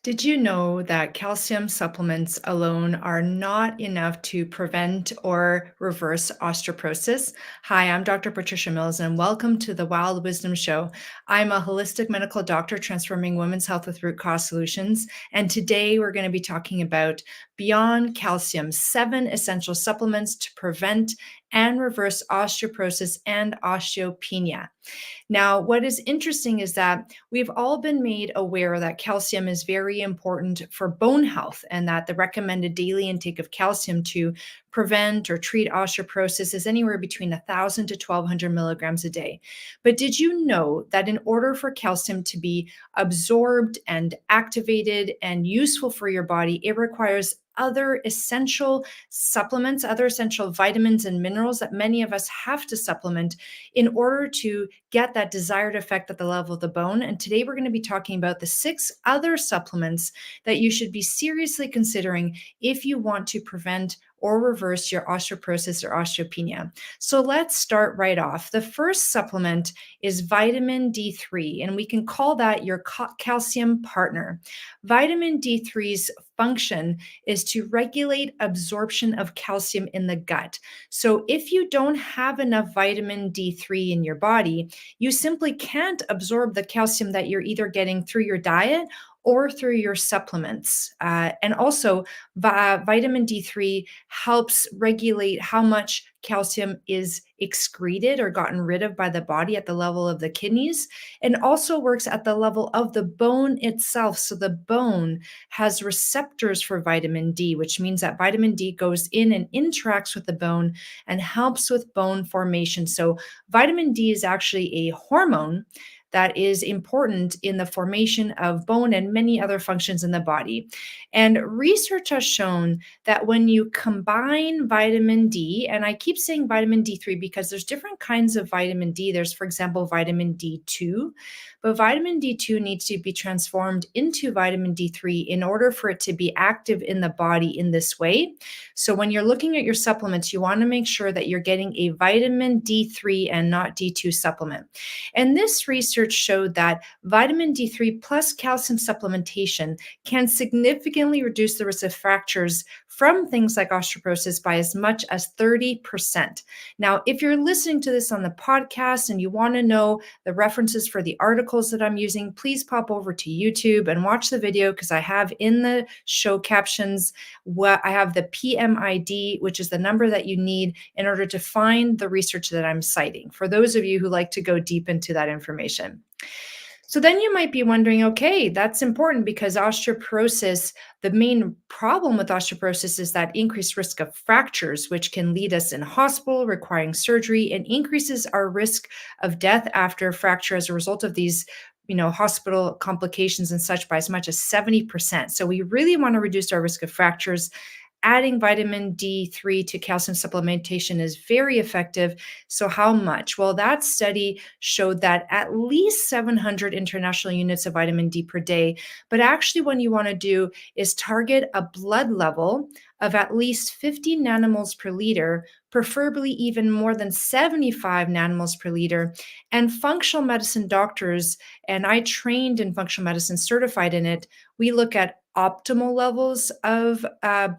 Did you know that calcium supplements alone are not enough to prevent or reverse osteoporosis? Hi, I'm Dr. Patricia Mills, and welcome to the Wild Wisdom Show. I'm a holistic medical doctor transforming women's health with root cause solutions. And today we're going to be talking about Beyond Calcium, 7 essential supplements to prevent and reverse osteoporosis and osteopenia. Now, what is interesting is that we've all been made aware that calcium is very important for bone health and that the recommended daily intake of calcium to prevent or treat osteoporosis is anywhere between 1,000 to 1,200 milligrams a day. But did you know that in order for calcium to be absorbed and activated and useful for your body, it requires other essential supplements, other essential vitamins and minerals that many of us have to supplement in order to get that desired effect at the level of the bone. And today we're going to be talking about the 6 other supplements that you should be seriously considering if you want to prevent or reverse your osteoporosis or osteopenia. So let's start right off. The first supplement is vitamin D3, and we can call that your calcium partner. Vitamin D3's function is to regulate absorption of calcium in the gut. So if you don't have enough vitamin D3 in your body, you simply can't absorb the calcium that you're either getting through your diet or through your supplements. And also, vitamin D3 helps regulate how much calcium is excreted or gotten rid of by the body at the level of the kidneys, and also works at the level of the bone itself. So the bone has receptors for vitamin D, which means that vitamin D goes in and interacts with the bone and helps with bone formation. So vitamin D is actually a hormone that is important in the formation of bone and many other functions in the body. And research has shown that when you combine vitamin D, and I keep saying vitamin D3 because there's different kinds of vitamin D. There's, for example, vitamin D2, but vitamin D2 needs to be transformed into vitamin D3 in order for it to be active in the body in this way. So when you're looking at your supplements, you want to make sure that you're getting a vitamin D3 and not D2 supplement. And this research showed that vitamin D3 plus calcium supplementation can significantly reduce the risk of fractures from things like osteoporosis by as much as 30%. Now, if you're listening to this on the podcast and you want to know the references for the articles that I'm using, please pop over to YouTube and watch the video, because I have in the show captions what I have the PMID, which is the number that you need in order to find the research that I'm citing, for those of you who like to go deep into that information. So then you might be wondering, okay, that's important because osteoporosis, the main problem with osteoporosis is that increased risk of fractures, which can lead us in hospital requiring surgery and increases our risk of death after fracture as a result of these hospital complications and such by as much as 70%. So we really want to reduce our risk of fractures. Adding vitamin D3 to calcium supplementation is very effective. So how much? Well, that study showed that at least 700 international units of vitamin D per day. But actually, what you want to do is target a blood level of at least 50 nanomoles per liter, preferably even more than 75 nanomoles per liter. And functional medicine doctors, and I trained in functional medicine, certified in it, we look at optimal levels of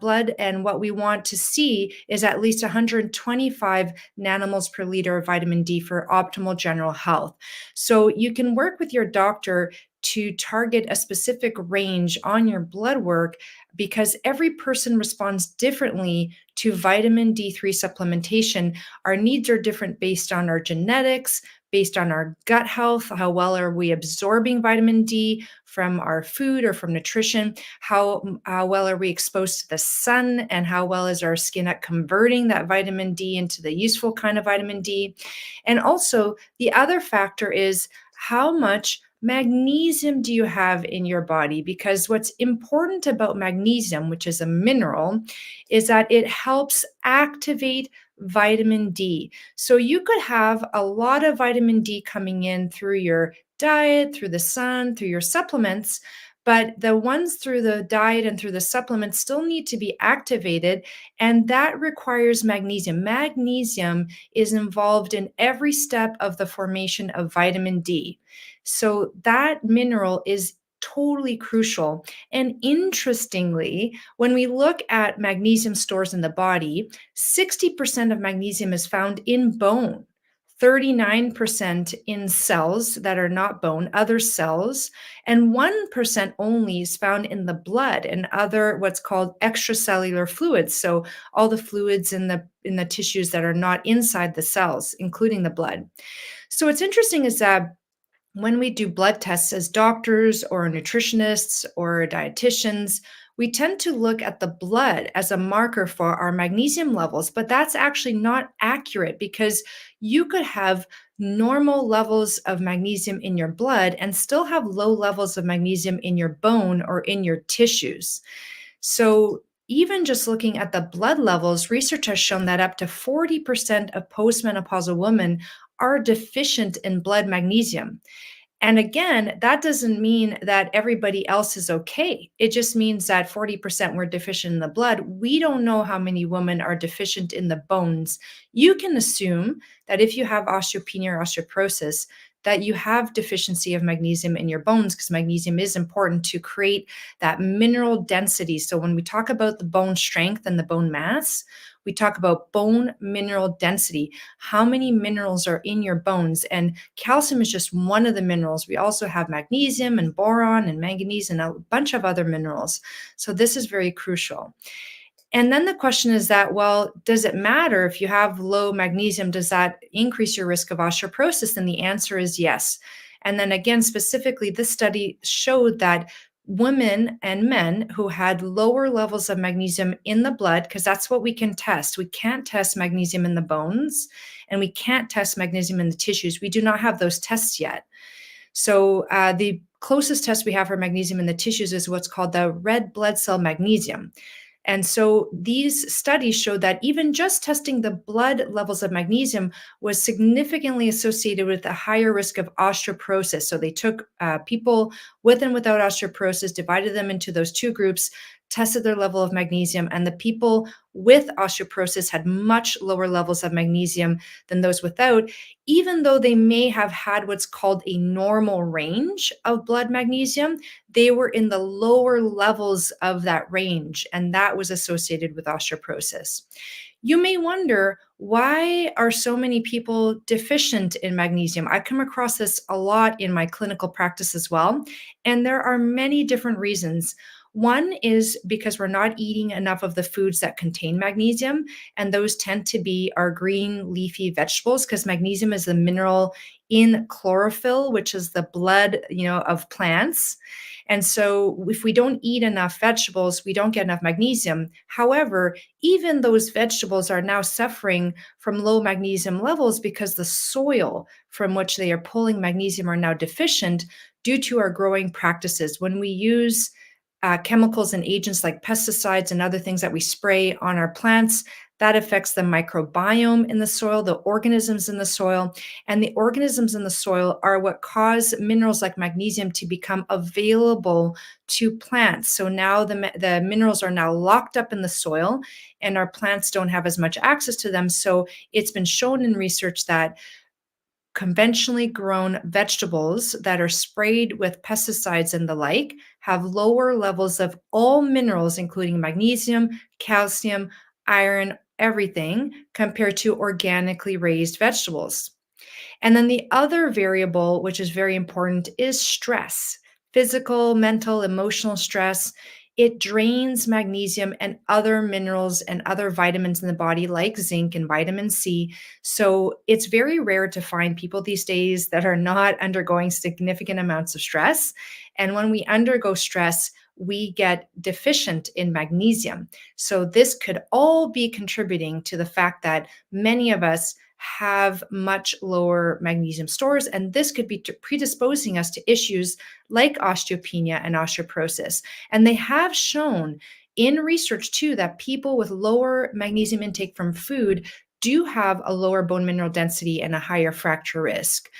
blood, and what we want to see is at least 125 nanomoles per liter of vitamin D for optimal general health. So you can work with your doctor to target a specific range on your blood work, because every person responds differently to vitamin D3 supplementation. Our needs are different based on our genetics, based on our gut health, how well are we absorbing vitamin D from our food or from nutrition, how well are we exposed to the sun, and how well is our skin at converting that vitamin D into the useful kind of vitamin D. And also the other factor is how much magnesium do you have in your body? Because what's important about magnesium, which is a mineral, is that it helps activate vitamin D. So you could have a lot of vitamin D coming in through your diet, through the sun, through your supplements, but the ones through the diet and through the supplements still need to be activated, and that requires magnesium. Magnesium is involved in every step of the formation of vitamin D. So that mineral is totally crucial. And interestingly, when we look at magnesium stores in the body, 60% of magnesium is found in bone. 39% in cells that are not bone, other cells, and 1% only is found in the blood and other what's called extracellular fluids. So all the fluids in the tissues that are not inside the cells, including the blood. So what's interesting is that when we do blood tests as doctors or nutritionists or dietitians, we tend to look at the blood as a marker for our magnesium levels, but that's actually not accurate because you could have normal levels of magnesium in your blood and still have low levels of magnesium in your bone or in your tissues. So, even just looking at the blood levels, research has shown that up to 40% of postmenopausal women are deficient in blood magnesium. And again, that doesn't mean that everybody else is okay. It just means that 40% were deficient in the blood. We don't know how many women are deficient in the bones. You can assume that if you have osteopenia or osteoporosis, that you have deficiency of magnesium in your bones because magnesium is important to create that mineral density. So when we talk about the bone strength and the bone mass, we talk about bone mineral density. How many minerals are in your bones? And calcium is just one of the minerals. We also have magnesium and boron and manganese and a bunch of other minerals. So this is very crucial. And then the question is that, well, does it matter if you have low magnesium? Does that increase your risk of osteoporosis? And the answer is yes. And then again, specifically, this study showed that women and men who had lower levels of magnesium in the blood, because that's what we can test. We can't test magnesium in the bones and we can't test magnesium in the tissues. We do not have those tests yet. So the closest test we have for magnesium in the tissues is what's called the red blood cell magnesium. And so these studies showed that even just testing the blood levels of magnesium was significantly associated with a higher risk of osteoporosis. So they took people with and without osteoporosis, divided them into those two groups, tested their level of magnesium, and the people with osteoporosis had much lower levels of magnesium than those without, even though they may have had what's called a normal range of blood magnesium. They were in the lower levels of that range, and that was associated with osteoporosis. You may wonder, why are so many people deficient in magnesium? I come across this a lot in my clinical practice as well, and there are many different reasons. One is because we're not eating enough of the foods that contain magnesium, and those tend to be our green leafy vegetables because magnesium is the mineral in chlorophyll, which is the blood, of plants. And so if we don't eat enough vegetables, we don't get enough magnesium. However, even those vegetables are now suffering from low magnesium levels because the soil from which they are pulling magnesium are now deficient due to our growing practices. When we use chemicals and agents like pesticides and other things that we spray on our plants, that affects the microbiome in the soil, the organisms in the soil, and the organisms in the soil are what cause minerals like magnesium to become available to plants. So now the minerals are now locked up in the soil and our plants don't have as much access to them. So it's been shown in research that conventionally grown vegetables that are sprayed with pesticides and the like have lower levels of all minerals, including magnesium, calcium, iron, everything, compared to organically raised vegetables. And then the other variable, which is very important, is stress. Physical, mental, emotional stress. It drains magnesium and other minerals and other vitamins in the body, like zinc and vitamin C. So it's very rare to find people these days that are not undergoing significant amounts of stress. And when we undergo stress, we get deficient in magnesium. So this could all be contributing to the fact that many of us have much lower magnesium stores, and this could be predisposing us to issues like osteopenia and osteoporosis. And they have shown in research too that people with lower magnesium intake from food do have a lower bone mineral density and a higher fracture risk.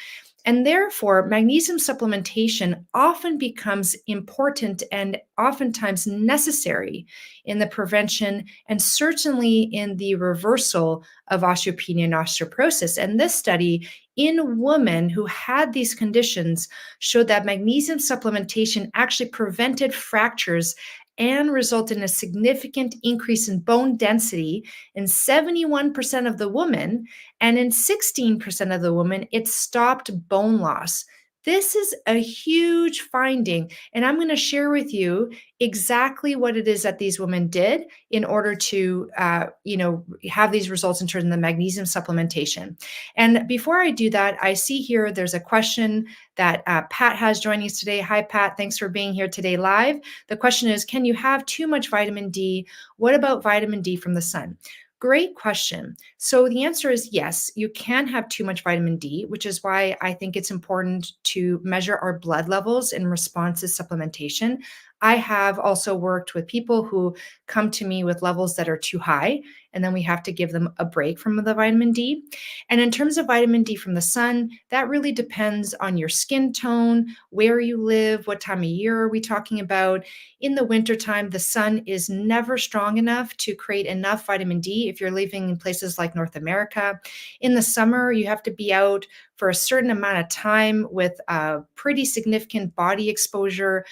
And therefore, magnesium supplementation often becomes important and oftentimes necessary in the prevention and certainly in the reversal of osteopenia and osteoporosis. And this study in women who had these conditions showed that magnesium supplementation actually prevented fractures and resulted in a significant increase in bone density in 71% of the women, and in 16% of the women, it stopped bone loss. This is a huge finding, and I'm going to share with you exactly what it is that these women did in order to, have these results in terms of the magnesium supplementation. And before I do that, I see here there's a question that Pat has joining us today. Hi, Pat. Thanks for being here today live. The question is, can you have too much vitamin D? What about vitamin D from the sun? Great question. So the answer is yes, you can have too much vitamin D, which is why I think it's important to measure our blood levels in response to supplementation. I have also worked with people who come to me with levels that are too high, and then we have to give them a break from the vitamin D. And in terms of vitamin D from the sun, that really depends on your skin tone, where you live, what time of year are we talking about. In the wintertime, the sun is never strong enough to create enough vitamin D if you're living in places like North America. In the summer, you have to be out for a certain amount of time with a pretty significant body exposure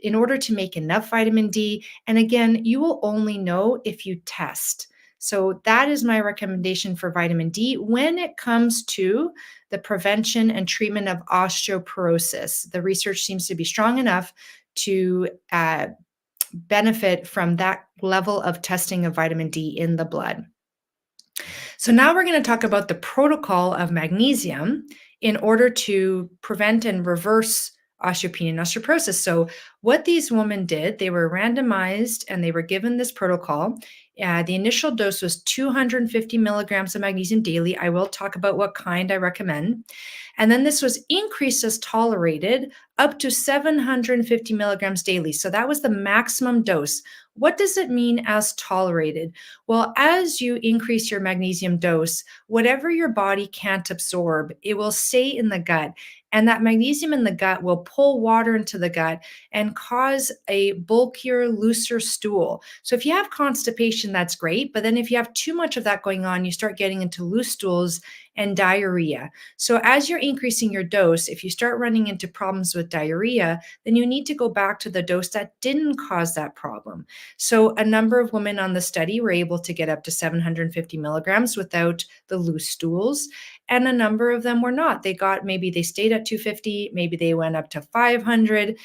in order to make enough vitamin D. And again, you will only know if you test. So that is my recommendation for vitamin D when it comes to the prevention and treatment of osteoporosis. The research seems to be strong enough to benefit from that level of testing of vitamin D in the blood. So now we're going to talk about the protocol of magnesium in order to prevent and reverse osteopenia and osteoporosis. So what these women did, they were randomized and they were given this protocol. The initial dose was 250 milligrams of magnesium daily. I will talk about what kind I recommend. And then this was increased as tolerated up to 750 milligrams daily. So that was the maximum dose. What does it mean as tolerated? Well, as you increase your magnesium dose, whatever your body can't absorb, it will stay in the gut. And that magnesium in the gut will pull water into the gut and cause a bulkier, looser stool. So if you have constipation, that's great. But then if you have too much of that going on, you start getting into loose stools and diarrhea. So as you're increasing your dose, if you start running into problems with diarrhea, then you need to go back to the dose that didn't cause that problem. So a number of women on the study were able to get up to 750 milligrams without the loose stools. And a number of them were not. Maybe they stayed at 250, maybe they went up to 500,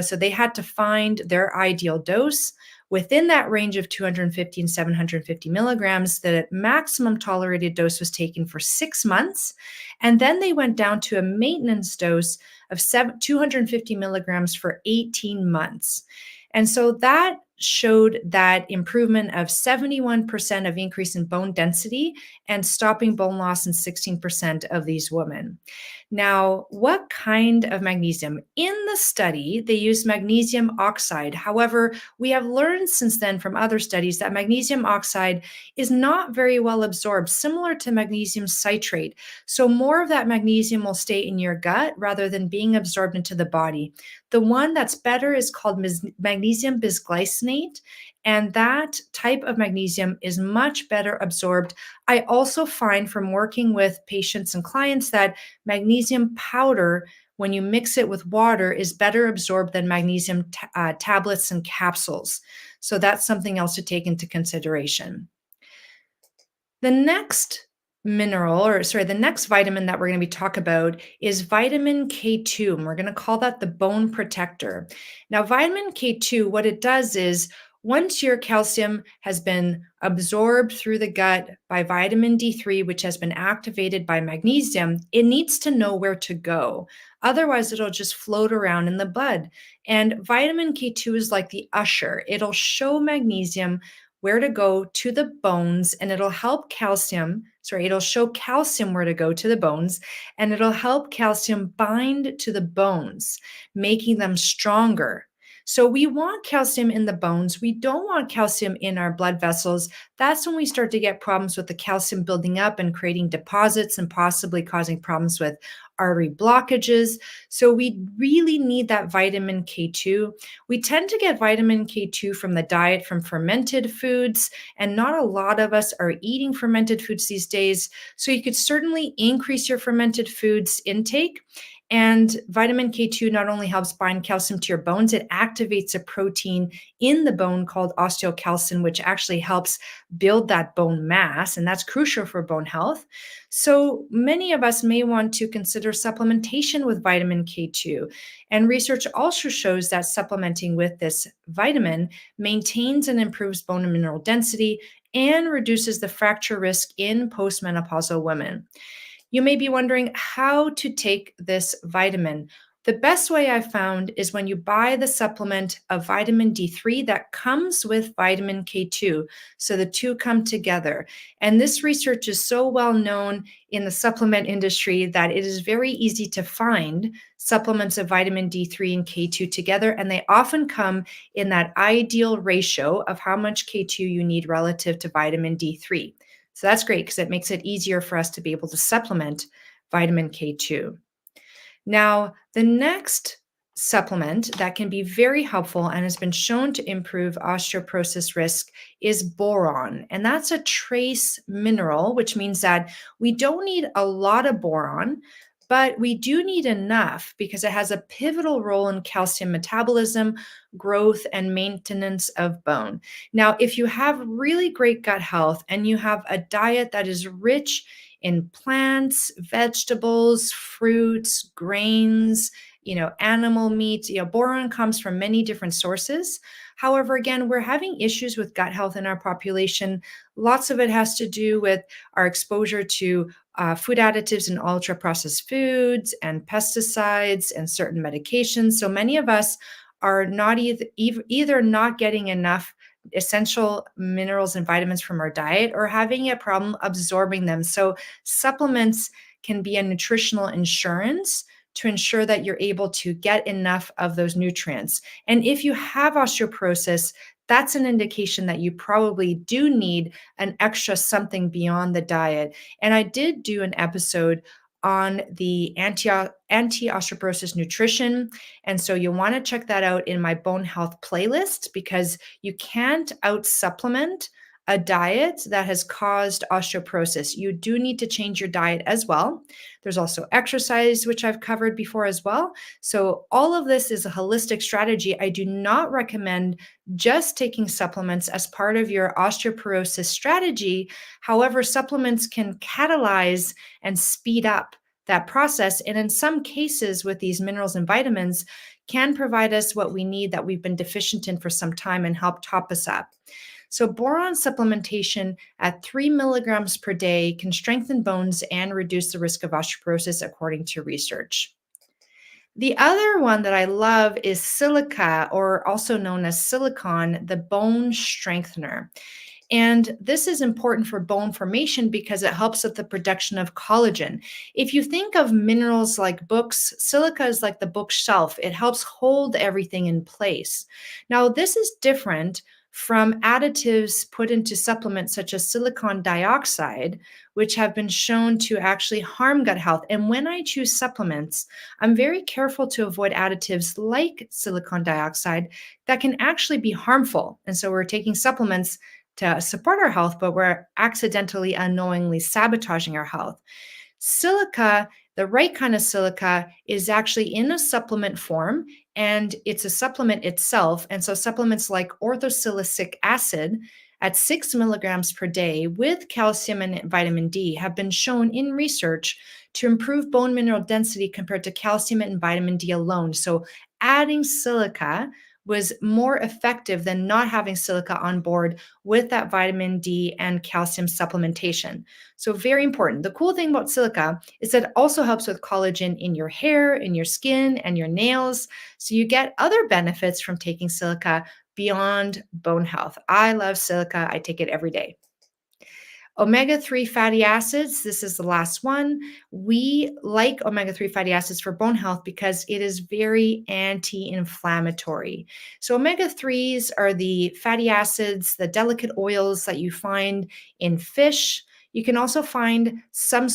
so they had to find their ideal dose. Within that range of 250 and 750 milligrams, the maximum tolerated dose was taken for 6 months. And then they went down to a maintenance dose of 250 milligrams for 18 months. And so that showed that improvement of 71% of increase in bone density and stopping bone loss in 16% of these women. Now, what kind of magnesium? In the study, they used magnesium oxide. However, we have learned since then from other studies that magnesium oxide is not very well absorbed, similar to magnesium citrate. So more of that magnesium will stay in your gut rather than being absorbed into the body. The one that's better is called magnesium bisglycinate, and that type of magnesium is much better absorbed. I also find from working with patients and clients that magnesium powder, when you mix it with water, is better absorbed than magnesium tablets and capsules. So that's something else to take into consideration. The next the next vitamin that we're going to be talking about is vitamin K2, and we're going to call that the bone protector. Now, vitamin K2, what it does is once your calcium has been absorbed through the gut by vitamin D3, which has been activated by magnesium, it needs to know where to go. Otherwise, it'll just float around in the blood. And vitamin K2 is like the usher. It'll show magnesium where to go to the bones, and it'll show calcium where to go to the bones, and it'll help calcium bind to the bones, making them stronger. So we want calcium in the bones. We don't want calcium in our blood vessels. That's when we start to get problems with the calcium building up and creating deposits and possibly causing problems with artery blockages. So we really need that vitamin K2. We tend to get vitamin K2 from the diet from fermented foods, and not a lot of us are eating fermented foods these days. So you could certainly increase your fermented foods intake. And vitamin K2 not only helps bind calcium to your bones, it activates a protein in the bone called osteocalcin, which actually helps build that bone mass. And that's crucial for bone health. So many of us may want to consider supplementation with vitamin K2. And research also shows that supplementing with this vitamin maintains and improves bone and mineral density and reduces the fracture risk in postmenopausal women. You may be wondering how to take this vitamin. The best way I've found is when you buy the supplement of vitamin D3 that comes with vitamin K2. So the two come together. And this research is so well known in the supplement industry that it is very easy to find supplements of vitamin D3 and K2 together. And they often come in that ideal ratio of how much K2 you need relative to vitamin D3. So that's great because it makes it easier for us to be able to supplement vitamin K2. Now, the next supplement that can be very helpful and has been shown to improve osteoporosis risk is boron. And that's a trace mineral, which means that we don't need a lot of boron, but we do need enough because it has a pivotal role in calcium metabolism, growth, and maintenance of bone. Now, if you have really great gut health and you have a diet that is rich in plants, vegetables, fruits, grains, animal meat. Boron comes from many different sources. However, again, we're having issues with gut health in our population. Lots of it has to do with our exposure to food additives in ultra processed foods and pesticides and certain medications. So many of us are not either not getting enough essential minerals and vitamins from our diet or having a problem absorbing them. So supplements can be a nutritional insurance to ensure that you're able to get enough of those nutrients. And if you have osteoporosis, that's an indication that you probably do need an extra something beyond the diet. And I did do an episode on the anti-osteoporosis nutrition. And so you'll want to check that out in my bone health playlist because you can't out supplement a diet that has caused osteoporosis. You do need to change your diet as well. There's also exercise, which I've covered before as well. So all of this is a holistic strategy. I do not recommend just taking supplements as part of your osteoporosis strategy. However, supplements can catalyze and speed up that process. And in some cases with these minerals and vitamins can provide us what we need that we've been deficient in for some time and help top us up. So boron supplementation at 3 milligrams per day can strengthen bones and reduce the risk of osteoporosis according to research. The other one that I love is silica, or also known as silicon, the bone strengthener. And this is important for bone formation because it helps with the production of collagen. If you think of minerals like books, silica is like the bookshelf. It helps hold everything in place. Now, this is different from additives put into supplements such as silicon dioxide, which have been shown to actually harm gut health. And when I choose supplements, I'm very careful to avoid additives like silicon dioxide that can actually be harmful. And so we're taking supplements to support our health, but we're accidentally, unknowingly sabotaging our health. Silica, the right kind of silica, is actually in a supplement form, and it's a supplement itself. And so supplements like orthosilicic acid at 6 milligrams per day with calcium and vitamin D have been shown in research to improve bone mineral density compared to calcium and vitamin D alone. So adding silica was more effective than not having silica on board with that vitamin D and calcium supplementation. So very important. The cool thing about silica is that it also helps with collagen in your hair, in your skin, and your nails. So you get other benefits from taking silica beyond bone health. I love silica. I take it every day. Omega-3 fatty acids, this is the last one. We like omega-3 fatty acids for bone health because it is very anti-inflammatory. So omega-3s are the fatty acids, the delicate oils that you find in fish. You can also find some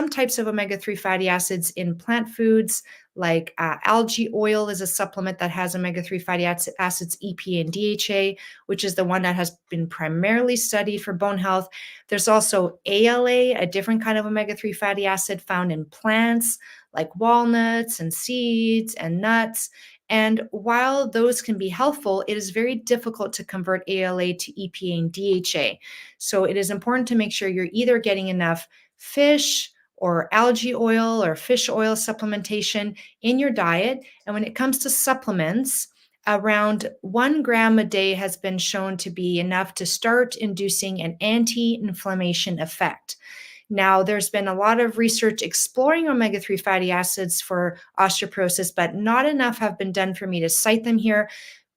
types of omega-3 fatty acids in plant foods, like algae oil is a supplement that has omega-3 fatty acids, EPA and DHA, which is the one that has been primarily studied for bone health. There's also ALA, a different kind of omega-3 fatty acid found in plants like walnuts and seeds and nuts. And while those can be helpful, it is very difficult to convert ALA to EPA and DHA. So it is important to make sure you're either getting enough fish or algae oil or fish oil supplementation in your diet. And when it comes to supplements, around 1 gram a day has been shown to be enough to start inducing an anti-inflammation effect. Now, there's been a lot of research exploring omega-3 fatty acids for osteoporosis, but not enough have been done for me to cite them here.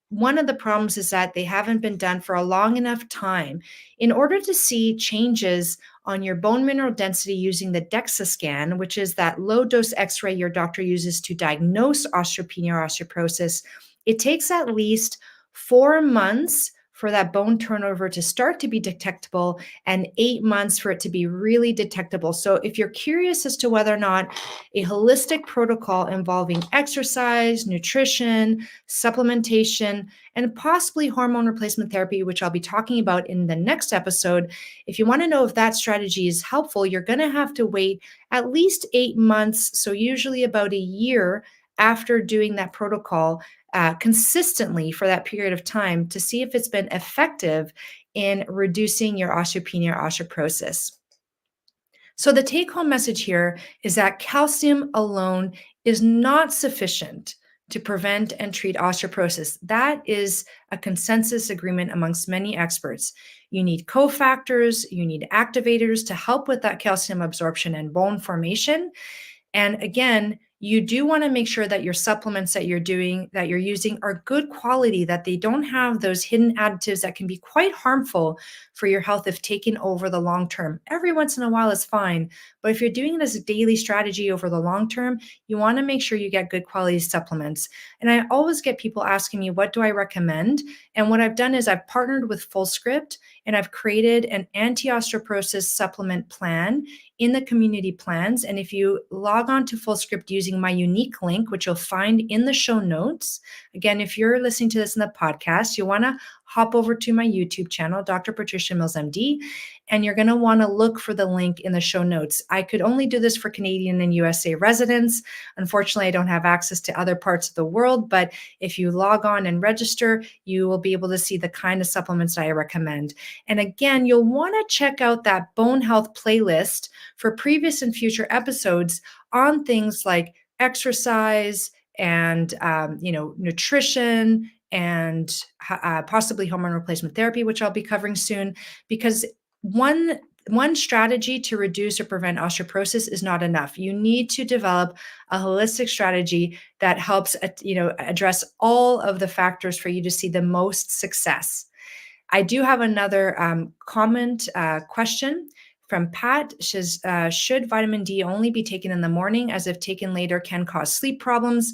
One of the problems is that they haven't been done for a long enough time. In order to see changes on your bone mineral density using the DEXA scan, which is that low dose x-ray your doctor uses to diagnose osteopenia or osteoporosis, it takes at least 4 months for that bone turnover to start to be detectable and 8 months for it to be really detectable. So if you're curious as to whether or not a holistic protocol involving exercise, nutrition, supplementation, and possibly hormone replacement therapy, which I'll be talking about in the next episode, if you want to know if that strategy is helpful, you're going to have to wait at least 8 months, so usually about a year after doing that protocol consistently for that period of time to see if it's been effective in reducing your osteopenia or osteoporosis. So the take-home message here is that calcium alone is not sufficient to prevent and treat osteoporosis. That is a consensus agreement amongst many experts. You need cofactors, you need activators to help with that calcium absorption and bone formation. And again, you do want to make sure that your supplements that you're using are good quality, that they don't have those hidden additives that can be quite harmful for your health if taken over the long term. Every once in a while is fine, but if you're doing it as a daily strategy over the long term, you want to make sure you get good quality supplements. And I always get people asking me, what do I recommend? And what I've done is I've partnered with Fullscript and I've created an anti-osteoporosis supplement plan in the community plans. And if you log on to Fullscript using my unique link, which you'll find in the show notes, again, if you're listening to this in the podcast, you want to hop over to my YouTube channel, Dr. Patricia Mills, MD, and you're going to want to look for the link in the show notes. I could only do this for Canadian and USA residents. Unfortunately, I don't have access to other parts of the world, but if you log on and register, you will be able to see the kind of supplements I recommend. And again, you'll want to check out that bone health playlist for previous and future episodes on things like exercise and nutrition and possibly hormone replacement therapy, which I'll be covering soon, because one strategy to reduce or prevent osteoporosis is not enough. You need to develop a holistic strategy that helps address all of the factors for you to see the most success. I do have another question from Pat. She says, should vitamin D only be taken in the morning, as if taken later can cause sleep problems?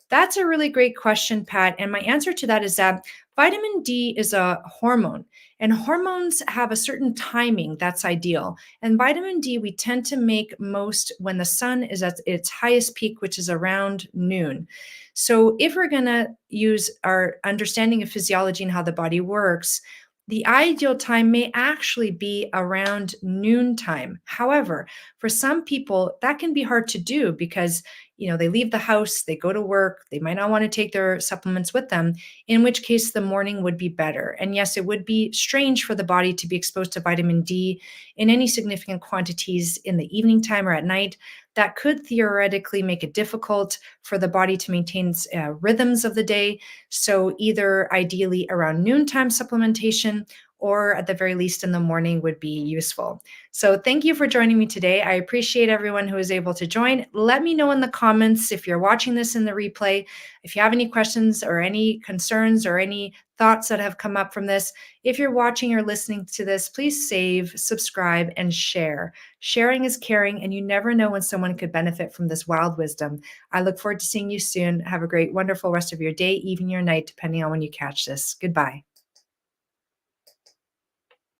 That's a really great question, Pat. And my answer to that is that vitamin D is a hormone, and hormones have a certain timing that's ideal. And vitamin D, we tend to make most when the sun is at its highest peak, which is around noon. So if we're going to use our understanding of physiology and how the body works, the ideal time may actually be around noontime. However, for some people, that can be hard to do because they leave the house, they go to work, they might not want to take their supplements with them, in which case the morning would be better. And yes, it would be strange for the body to be exposed to vitamin D in any significant quantities in the evening time or at night. That could theoretically make it difficult for the body to maintain rhythms of the day. So either ideally around noontime supplementation or at the very least in the morning would be useful. So thank you for joining me today. I appreciate everyone who was able to join. Let me know in the comments if you're watching this in the replay, if you have any questions or any concerns or any thoughts that have come up from this. If you're watching or listening to this, please save, subscribe, and share. Sharing is caring, and you never know when someone could benefit from this wild wisdom. I look forward to seeing you soon. Have a great, wonderful rest of your day, evening, or night, depending on when you catch this. Goodbye.